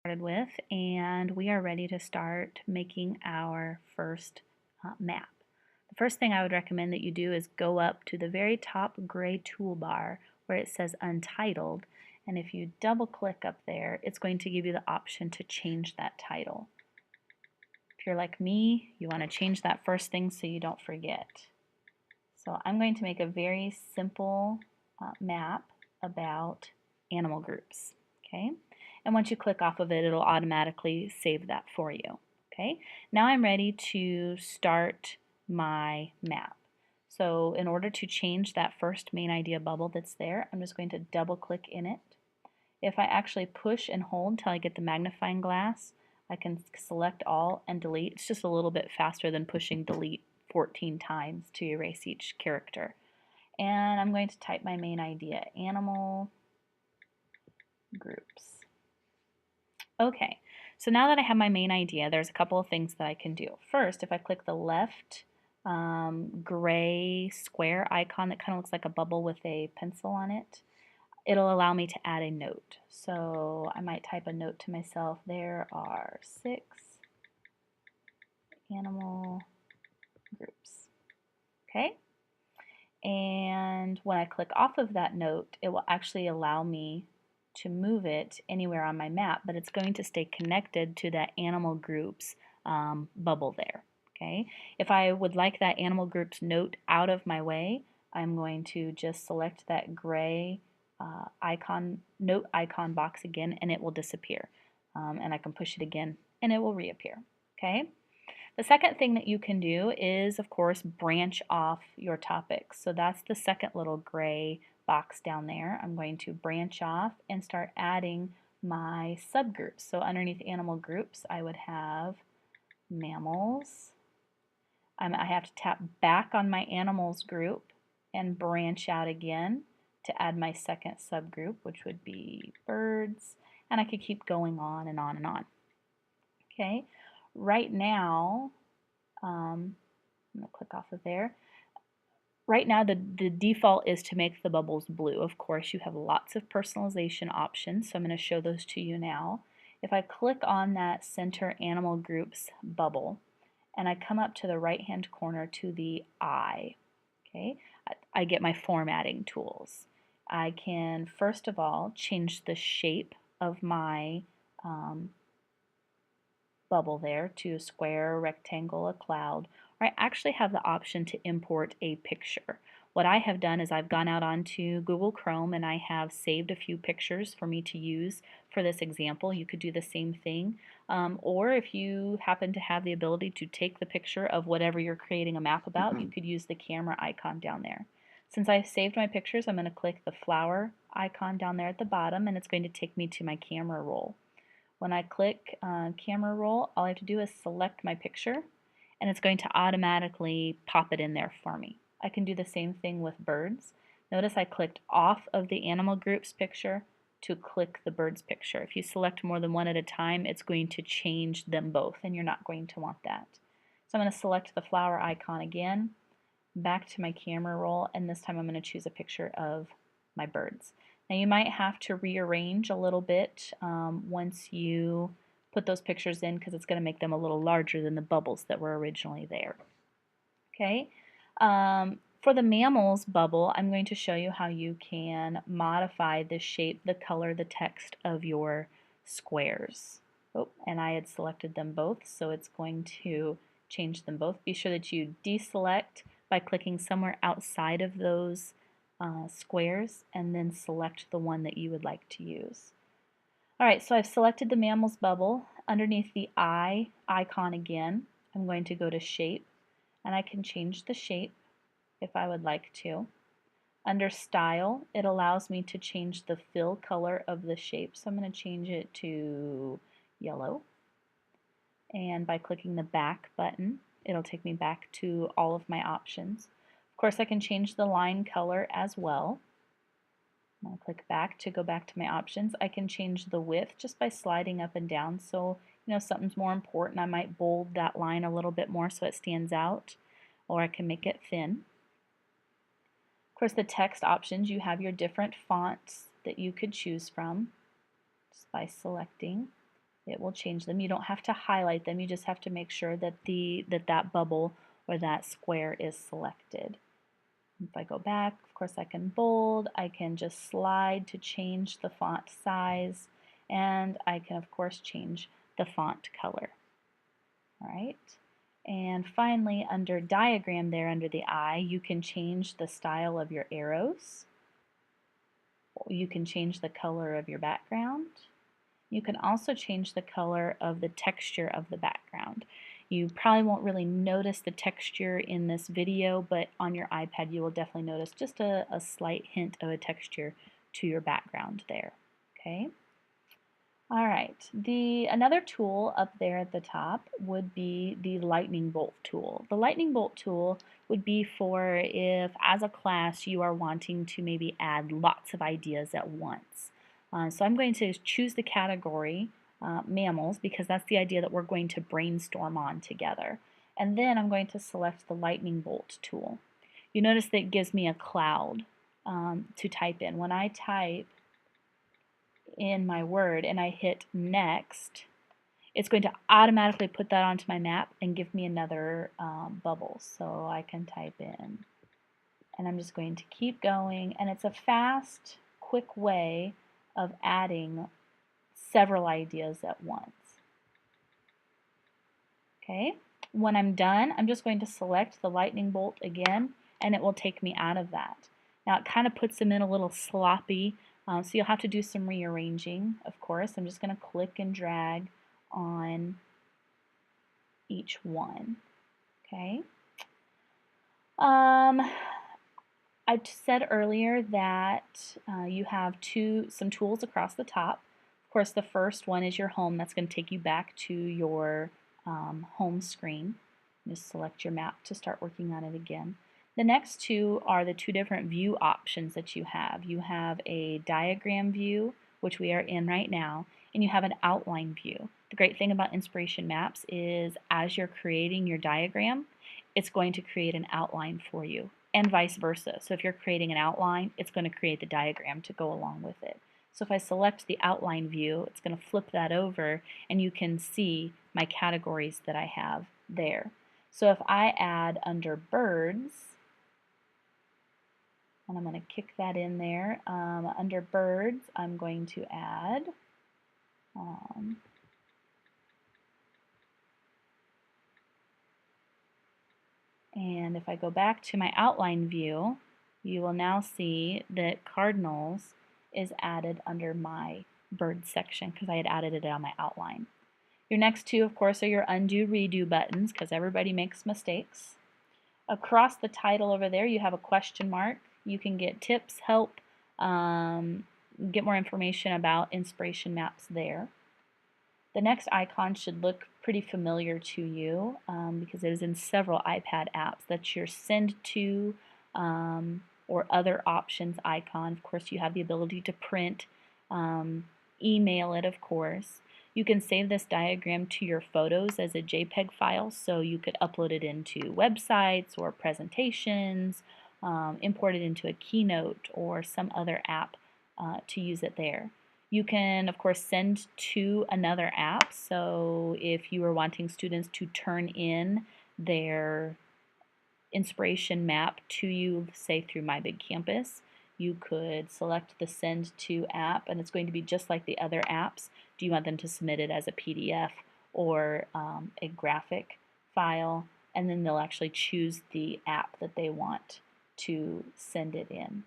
Started with, and we are ready to start making our first map. The first thing I would recommend that you do is go up to the very top gray toolbar where it says Untitled, and if you double click up there, it's going to give you the option to change that title. If you're like me, you want to change that first thing so you don't forget. So I'm going to make a very simple map about animal groups. Okay, and once you click off of it, it'll automatically save that for you. Okay, now I'm ready to start my map. So in order to change that first main idea bubble that's there, I'm just going to double click in it. If I actually push and hold until I get the magnifying glass, I can select all and delete. It's just a little bit faster than pushing delete 14 times to erase each character. And I'm going to type my main idea, animal groups. Okay, so now that I have my main idea, there's a couple of things that I can do. First, if I click the left gray square icon that kind of looks like a bubble with a pencil on it, it'll allow me to add a note. So I might type a note to myself, there are 6 animal groups. Okay? And when I click off of that note, it will actually allow me to move it anywhere on my map, but it's going to stay connected to that animal groups bubble there. Okay? If I would like that animal groups note out of my way, I'm going to just select that gray note icon box again, and it will disappear. And I can push it again, and it will reappear. Okay? The second thing that you can do is, of course, branch off your topics. So that's the second little gray box down there. I'm going to branch off and start adding my subgroups. So underneath animal groups, I would have mammals. I have to tap back on my animals group and branch out again to add my second subgroup, which would be birds. And I could keep going on and on and on. Okay, right now, I'm going to click off of there. Right now, the default is to make the bubbles blue. Of course, you have lots of personalization options, so I'm going to show those to you now. If I click on that center animal groups bubble, and I come up to the right-hand corner to the eye, okay, I get my formatting tools. I can, first of all, change the shape of my bubble there to a square, a rectangle, a cloud, or I actually have the option to import a picture. What I have done is I've gone out onto Google Chrome and I have saved a few pictures for me to use for this example. You could do the same thing. Or if you happen to have the ability to take the picture of whatever you're creating a map about, you could use the camera icon down there. Since I've saved my pictures, I'm going to click the flower icon down there at the bottom and it's going to take me to my camera roll. When I click camera roll, all I have to do is select my picture and it's going to automatically pop it in there for me. I can do the same thing with birds. Notice I clicked off of the animal groups picture to click the birds picture. If you select more than one at a time, it's going to change them both and you're not going to want that. So I'm going to select the flower icon again, back to my camera roll, and this time I'm going to choose a picture of my birds. Now you might have to rearrange a little bit once you put those pictures in because it's going to make them a little larger than the bubbles that were originally there. Okay. For the mammals bubble, I'm going to show you how you can modify the shape, the color, the text of your squares. Oh, and I had selected them both, so it's going to change them both. Be sure that you deselect by clicking somewhere outside of those squares and then select the one that you would like to use. Alright, so I've selected the mammals bubble. Underneath the eye icon again, I'm going to go to shape and I can change the shape if I would like to. Under style, it allows me to change the fill color of the shape, so I'm going to change it to yellow. And by clicking the back button, it'll take me back to all of my options. Of course, I can change the line color as well. I'll click back to go back to my options. I can change the width just by sliding up and down. So, something's more important, I might bold that line a little bit more so it stands out, or I can make it thin. Of course, the text options, you have your different fonts that you could choose from just by selecting. it will change them. You don't have to highlight them, you just have to make sure that that bubble or that square is selected. If I go back, of course I can bold, I can just slide to change the font size, and I can of course change the font color. Alright, and finally under diagram there under the eye, you can change the style of your arrows. You can change the color of your background. You can also change the color of the texture of the background. You probably won't really notice the texture in this video, but on your iPad you will definitely notice just a slight hint of a texture to your background there. Okay. Alright, another tool up there at the top would be the lightning bolt tool. The lightning bolt tool would be for if as a class you are wanting to maybe add lots of ideas at once. So I'm going to choose the category mammals because that's the idea that we're going to brainstorm on together. And then I'm going to select the lightning bolt tool. You notice that it gives me a cloud to type in. When I type in my word and I hit next, it's going to automatically put that onto my map and give me another bubble. So I can type in, and I'm just going to keep going, and it's a fast, quick way of adding several ideas at once. Okay, when I'm done, I'm just going to select the lightning bolt again, and it will take me out of that. Now it kind of puts them in a little sloppy, so you'll have to do some rearranging, of course. I'm just going to click and drag on each one. Okay. I said earlier that you have some tools across the top. Of course, the first one is your home. That's going to take you back to your home screen. Just select your map to start working on it again. The next two are the two different view options that you have. You have a diagram view, which we are in right now, and you have an outline view. The great thing about Inspiration Maps is as you're creating your diagram, it's going to create an outline for you, and vice versa. So if you're creating an outline, it's going to create the diagram to go along with it. So if I select the outline view, it's going to flip that over, and you can see my categories that I have there. So if I add under birds, and I'm going to kick that in there, under birds I'm going to add and if I go back to my outline view, you will now see that cardinals is added under my bird section because I had added it on my outline. Your next two, of course, are your undo redo buttons because everybody makes mistakes. Across the title over there you have a question mark. You can get tips, help, get more information about Inspiration Maps there. The next icon should look pretty familiar to you because it is in several iPad apps. That's your send to or other options icon. Of course, you have the ability to print, email it, of course. You can save this diagram to your photos as a JPEG file, so you could upload it into websites or presentations, import it into a Keynote or some other app to use it there. You can, of course, send to another app, so if you are wanting students to turn in their inspiration map to you, say through My Big Campus, you could select the Send To app, and it's going to be just like the other apps. Do you want them to submit it as a PDF or a graphic file? And then they'll actually choose the app that they want to send it in.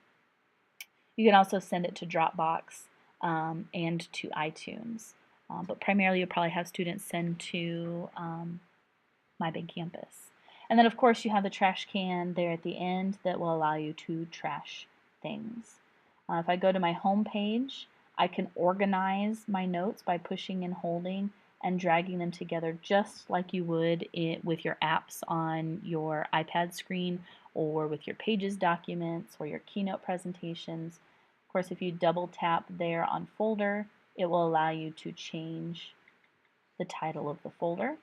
You can also send it to Dropbox and to iTunes, but primarily you'll probably have students send to My Big Campus. And then of course you have the trash can there at the end that will allow you to trash things. If I go to my home page, I can organize my notes by pushing and holding and dragging them together just like you would with your apps on your iPad screen or with your Pages documents or your Keynote presentations. Of course, if you double tap there on folder, it will allow you to change the title of the folder.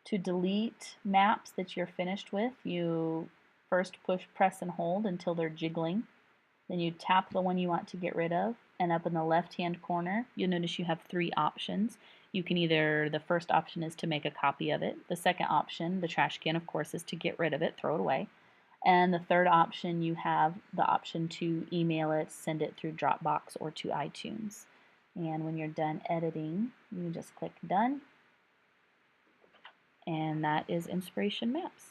To delete maps that you're finished with, you first press and hold until they're jiggling. Then you tap the one you want to get rid of, and up in the left-hand corner, you'll notice you have three options. You can either, the first option is to make a copy of it. The second option, the trash can, of course, is to get rid of it, throw it away. And the third option, you have the option to email it, send it through Dropbox or to iTunes. And when you're done editing, you just click Done. And that is Inspiration Maps.